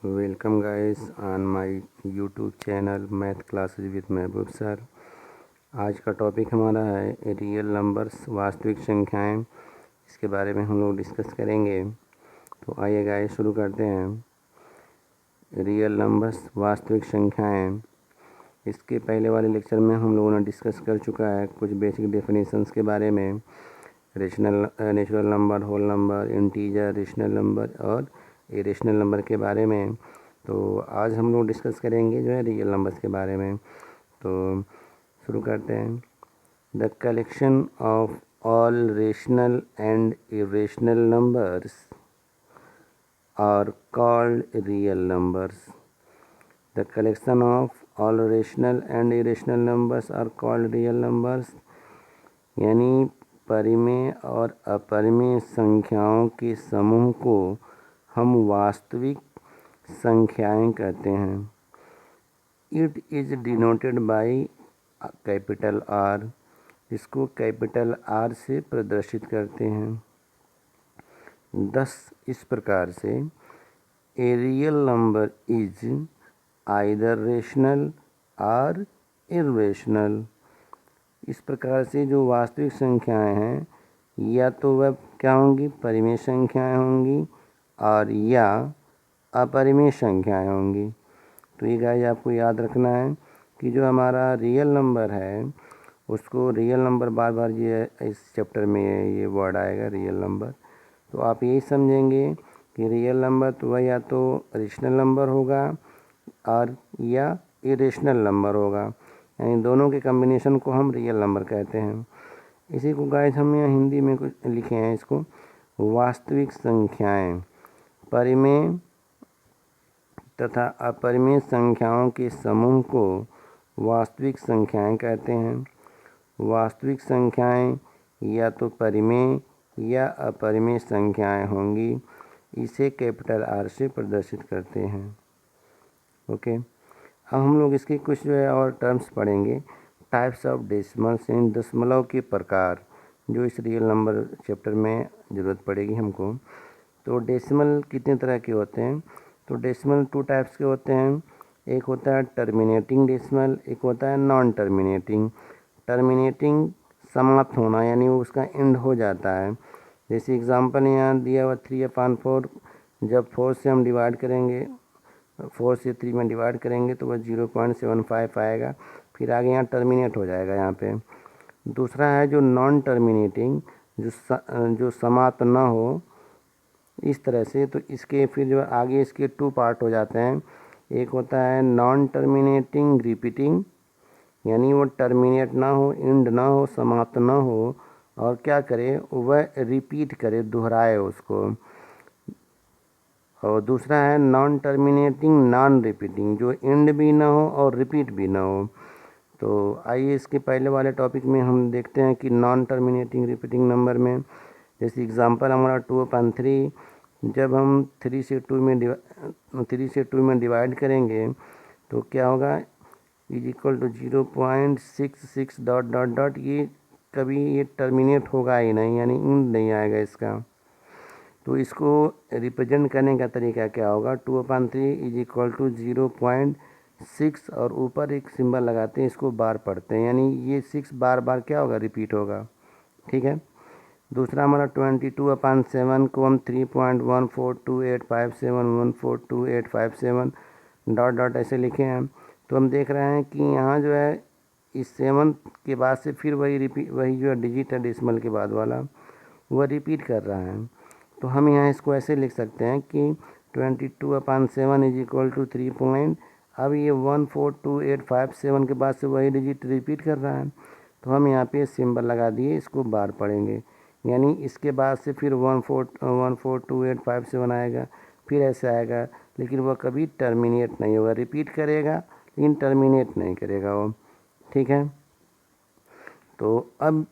Welcome guys on my YouTube channel math classes with Mehboob sir. आज का topic हमारा है रियल नंबर्स, वास्तविक संख्याएं। इसके बारे में हम लोग डिस्कस करेंगे। तो आइए गाइस शुरू करते हैं। रियल नंबर्स, वास्तविक संख्याएं। इसके पहले वाले लेक्चर में हम लोगों ने डिस्कस कर चुका है कुछ बेसिक डेफिनेशंस के बारे में। Natural number, whole number, integer, rational number और इरेशनल नंबर के बारे में। तो आज हम लोग डिस्कस करेंगे जो है रियल नंबर्स के बारे में। तो शुरू करते हैं। The collection of all rational and irrational numbers are called real numbers. The collection of all rational and irrational numbers are called real numbers, यानी परिमेय और अपरिमेय संख्याओं के समूह को हम वास्तविक संख्याएं कहते हैं। It is denoted by capital R. इसको कैपिटल आर से प्रदर्शित करते हैं। दस इस प्रकार से a real number is either rational और इर्रेशनल। इस प्रकार से जो वास्तविक संख्याएं हैं या तो वह क्या होंगी, परिमेय संख्याएं होंगी और या अपरिमेय संख्याएं होंगी। तो ये गाइस आपको याद रखना है कि जो हमारा रियल नंबर है उसको रियल नंबर, बार बार ये इस चैप्टर में ये वर्ड आएगा रियल नंबर। तो आप यही समझेंगे कि रियल नंबर तो वह या तो रेशनल नंबर होगा और या इरेशनल नंबर होगा, यानी दोनों के कम्बिनेशन को हम रियल नंबर कहते हैं। इसी को गाइस हम यहाँ हिंदी में कुछ लिखे हैं, इसको वास्तविक संख्याएं। परिमेय तथा अपरिमेय संख्याओं के समूह को वास्तविक संख्याएं कहते हैं। वास्तविक संख्याएं या तो परिमेय या अपरिमेय संख्याएं होंगी। इसे कैपिटल आर से प्रदर्शित करते हैं। ओके, अब हम लोग इसके कुछ जो है और टर्म्स पढ़ेंगे। टाइप्स ऑफ डेसिमल्स, इन दशमलव के प्रकार, जो इस रियल नंबर चैप्टर में ज़रूरत पड़ेगी हमको। तो डेसिमल कितने तरह के होते हैं? तो डेसिमल टू टाइप्स के होते हैं। एक होता है टर्मिनेटिंग डेसिमल, एक होता है नॉन टर्मिनेटिंग। टर्मिनेटिंग समाप्त होना, यानी वो उसका एंड हो जाता है। जैसे एग्जांपल यहाँ दिया हुआ 3/4। जब 4 से हम डिवाइड करेंगे, 4 से 3 में डिवाइड करेंगे तो वह 0.75 आएगा, फिर आगे यहाँ टर्मिनेट हो जाएगा यहाँ पे। दूसरा है जो नॉन टर्मिनेटिंग, जो समाप्त ना हो इस तरह से। तो इसके फिर जो आगे इसके 2 पार्ट हो जाते हैं। एक होता है नॉन टर्मिनेटिंग रिपीटिंग, यानी वो टर्मिनेट ना हो, एंड ना हो, समाप्त ना हो, और क्या करे, वह रिपीट करे, दोहराए उसको। और दूसरा है नॉन टर्मिनेटिंग नॉन रिपीटिंग, जो एंड भी ना हो और रिपीट भी ना हो। तो आइए इसके पहले वाले टॉपिक में हम देखते हैं कि नॉन टर्मिनेटिंग रिपीटिंग नंबर में। जैसे एग्जांपल हमारा 2/3। जब हम 3 से 2 में डिवाइड करेंगे तो क्या होगा, is equal to 0.66 dot dot dot. ये कभी ये टर्मिनेट होगा ही नहीं, यानी एंड नहीं आएगा इसका। तो इसको रिप्रेजेंट करने का तरीका क्या होगा, 2/3 इज इक्वल टू 0.6 और ऊपर एक सिंबल लगाते हैं, इसको बार पढ़ते हैं, यानी ये 6 बार बार क्या होगा, रिपीट होगा। ठीक है। दूसरा हमारा 22/7 को हम 3.142857 डॉट डॉट ऐसे लिखे हैं। तो हम देख रहे हैं कि यहाँ जो है इस 7 के बाद से फिर वही जो है डिजिट है डेसिमल के बाद वाला, वह रिपीट कर रहा है। तो हम यहाँ इसको ऐसे लिख सकते हैं कि 22/7 इज इक्वल टू 3 अब ये 142857 के बाद से वही डिजिट रिपीट कर रहा है, तो हम यहाँ पे सिंबल लगा दिए, इसको बार पढ़ेंगे, यानी इसके बाद से फिर 142857 आएगा, फिर ऐसे आएगा, लेकिन वह कभी टर्मिनेट नहीं होगा। रिपीट करेगा लेकिन टर्मिनेट नहीं करेगा वो। ठीक है। तो अब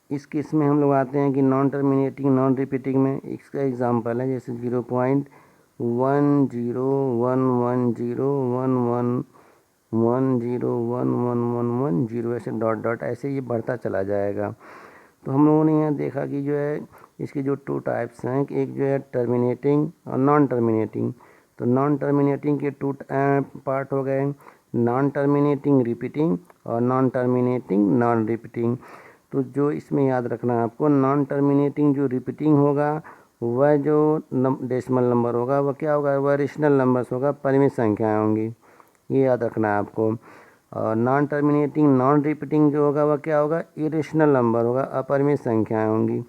इस केस में हम लोग आते हैं कि नॉन टर्मिनेटिंग नॉन रिपीटिंग में। इसका एग्जांपल है जैसे 0.10101110 ऐसे डॉट डॉट ऐसे ये बढ़ता चला जाएगा। तो हम लोगों ने यहाँ देखा कि जो है इसके जो 2 टाइप्स हैं, एक जो है टर्मिनेटिंग और नॉन टर्मिनेटिंग। तो नॉन टर्मिनेटिंग के 2 पार्ट हो गए, नॉन टर्मिनेटिंग रिपीटिंग और नॉन टर्मिनेटिंग नॉन रिपीटिंग। तो जो इसमें याद रखना है आपको, नॉन टर्मिनेटिंग जो रिपीटिंग होगा वह जो डेसिमल नंबर होगा वह क्या होगा, वह रेशनल नंबर्स होगा, परिमित संख्याएं होंगी, ये याद रखना है आपको। और नॉन टर्मिनेटिंग नॉन रिपीटिंग जो होगा वह क्या होगा, इरेशनल नंबर होगा, अपरिमित संख्याएं होंगी।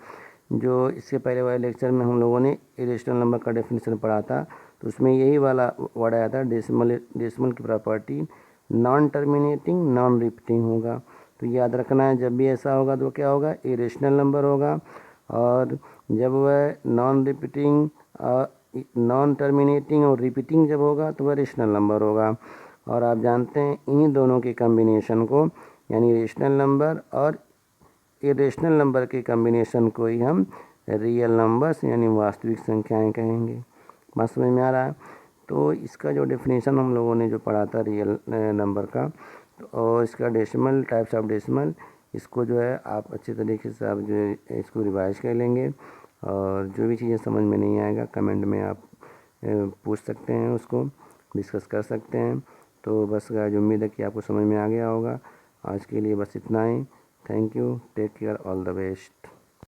जो इसके पहले वाले लेक्चर में हम लोगों ने इरेशनल नंबर का डेफिनेशन पढ़ा था, तो उसमें यही वाला वर्ड आया था, डेसिमल की property non terminating non repeating होगा। तो याद रखना है, जब भी ऐसा होगा तो क्या होगा, इरेशनल नंबर होगा, और जब वह नॉन रिपीटिंग नॉन टर्मिनेटिंग और रिपीटिंग जब होगा तो वह रेशनल नंबर होगा। और आप जानते हैं इन्हीं दोनों के कम्बिनेशन को, यानी रेशनल नंबर और इरेशनल नंबर के कम्बिनेशन को ही हम रियल नंबर्स यानी वास्तविक संख्याएं कहेंगे। बात समझ में आ रहा है? तो इसका जो डेफिनेशन हम लोगों ने जो पढ़ा था रियल नंबर का, तो और इसका डेसिमल, टाइप्स ऑफ डेसिमल, इसको जो है आप अच्छे तरीके से आप जो है इसको रिवाइज कर लेंगे, और जो भी चीज़ें समझ में नहीं आएगा कमेंट में आप पूछ सकते हैं, उसको डिस्कस कर सकते हैं। तो बस गाइस, उम्मीद है कि आपको समझ में आ गया होगा। आज के लिए बस इतना ही। Thank you, take care, all the best.